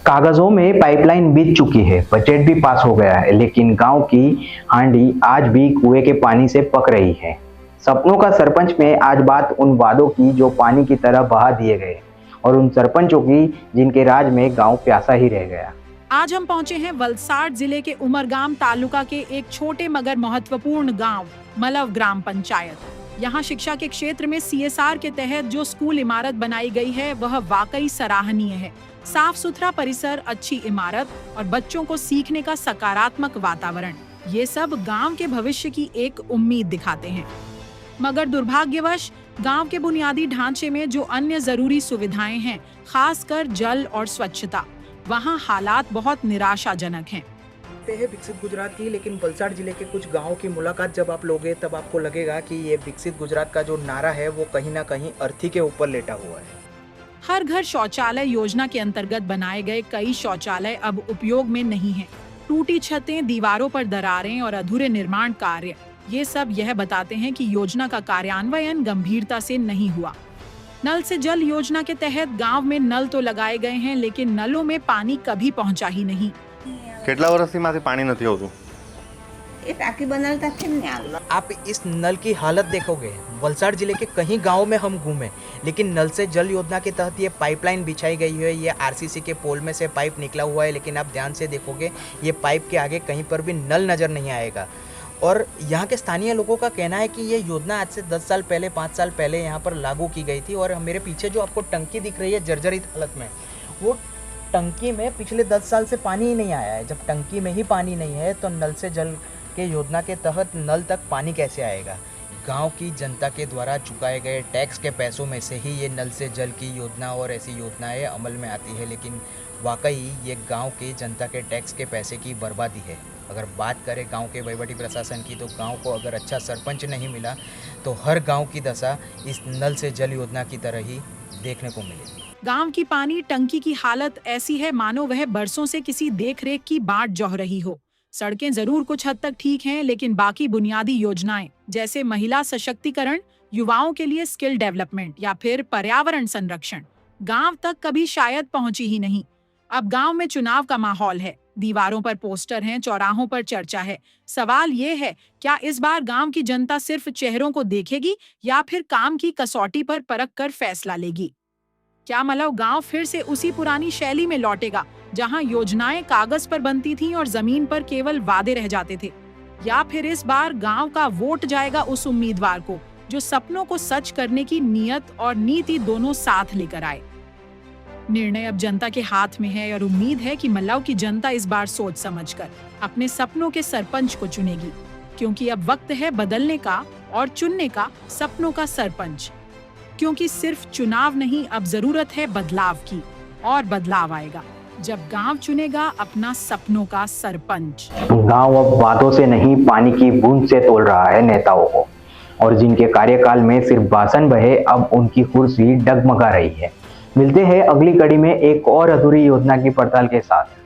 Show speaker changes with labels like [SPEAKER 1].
[SPEAKER 1] कागजों में पाइपलाइन बीत चुकी है, बजट भी पास हो गया है, लेकिन गांव की हांडी आज भी कुएं के पानी से पक रही है। सपनों का सरपंच में आज बात उन वादों की जो पानी की तरह बहा दिए गए और उन सरपंचों की जिनके राज में गांव प्यासा ही रह गया।
[SPEAKER 2] आज हम पहुंचे हैं वलसाड जिले के उमरगाम तालुका के एक छोटे मगर महत्वपूर्ण गांव मलव ग्राम पंचायत। यहाँ शिक्षा के क्षेत्र में CSR के तहत जो स्कूल इमारत बनाई गई है वह वाकई सराहनीय है। साफ सुथरा परिसर, अच्छी इमारत और बच्चों को सीखने का सकारात्मक वातावरण, ये सब गांव के भविष्य की एक उम्मीद दिखाते हैं। मगर दुर्भाग्यवश गांव के बुनियादी ढांचे में जो अन्य जरूरी सुविधाएं हैं, खासकर जल और स्वच्छता, वहां हालात बहुत निराशाजनक हैं।
[SPEAKER 3] है विकसित गुजरात की, लेकिन वलसाड जिले के कुछ गांवों की मुलाकात जब आप लोगे तब आपको लगेगा कि ये विकसित गुजरात का जो नारा है वो कहीं ना कहीं अर्थी के ऊपर लेटा हुआ है।
[SPEAKER 2] हर घर शौचालय योजना के अंतर्गत बनाए गए कई शौचालय अब उपयोग में नहीं हैं। टूटी छतें, दीवारों पर दरारें और अधूरे निर्माण कार्य, ये सब यह बताते हैं कि योजना का कार्यान्वयन गंभीरता से नहीं हुआ। नल से जल योजना के तहत गांव में नल तो लगाए गए हैं, लेकिन नलों में पानी कभी पहुंचा ही नहीं।
[SPEAKER 4] કેટલા વર્ષથી માંથી પાણી નથી આવતું?
[SPEAKER 5] ये टाकी बनाता थे ना।
[SPEAKER 3] आप इस नल की हालत देखोगे, वलसाड जिले के कई गांवों में हम घूमे, लेकिन नल से जल योजना के तहत ये पाइपलाइन बिछाई गई है। ये RCC के पोल में से पाइप निकला हुआ है, लेकिन आप ध्यान से देखोगे ये पाइप के आगे कहीं पर भी नल नज़र नहीं आएगा। और यहाँ के स्थानीय लोगों का कहना है कि ये योजना आज से 10 साल पहले, 5 साल पहले यहाँ पर लागू की गई थी। और मेरे पीछे जो आपको टंकी दिख रही है जर्जरित हालत में, वो टंकी में पिछले 10 साल से पानी ही नहीं आया है। जब टंकी में ही पानी नहीं है तो नल से जल के योजना के तहत नल तक पानी कैसे आएगा? गांव की जनता के द्वारा चुकाए गए टैक्स के पैसों में से ही ये नल से जल की योजना और ऐसी योजनाएं अमल में आती है, लेकिन वाकई ये गांव की जनता के टैक्स के पैसे की बर्बादी है। अगर बात करें गांव के वहीवटी प्रशासन की, तो गांव को अगर अच्छा सरपंच नहीं मिला तो हर गांव की दशा इस नल से जल योजना की तरह ही देखने को मिलेगी।
[SPEAKER 2] गांव की पानी टंकी की हालत ऐसी है मानो वह बरसों से किसी देखरेख की बाट जह रही हो। सड़कें जरूर कुछ हद तक ठीक हैं, लेकिन बाकी बुनियादी योजनाएं जैसे महिला सशक्तिकरण, युवाओं के लिए स्किल डेवलपमेंट या फिर पर्यावरण संरक्षण गांव तक कभी शायद पहुंची ही नहीं। अब गांव में चुनाव का माहौल है, दीवारों पर पोस्टर हैं, चौराहों पर चर्चा है। सवाल ये है, क्या इस बार गांव की जनता सिर्फ चेहरों को देखेगी या फिर काम की कसौटी पर परख कर फैसला लेगी? क्या मलव गांव फिर से उसी पुरानी शैली में लौटेगा जहां योजनाएं कागज पर बनती थीं और जमीन पर केवल वादे रह जाते थे? या फिर इस बार गांव का वोट जाएगा उस उम्मीदवार को जो सपनों को सच करने की नीयत और नीति दोनों साथ लेकर आए? निर्णय अब जनता के हाथ में है और उम्मीद है कि मलव की जनता इस बार सोच समझकर अपने सपनों के सरपंच को चुनेगी, क्योंकि अब वक्त है बदलने का और चुनने का सपनों का सरपंच। क्योंकि सिर्फ चुनाव नहीं, अब जरूरत है बदलाव की, और बदलाव आएगा जब गांव चुनेगा अपना सपनों का सरपंच।
[SPEAKER 1] गांव अब वादों से नहीं, पानी की बूंद से तोल रहा है नेताओं को, और जिनके कार्यकाल में सिर्फ भाषण बहे, अब उनकी कुर्सी डगमगा रही है। मिलते हैं अगली कड़ी में एक और अधूरी योजना की पड़ताल के साथ।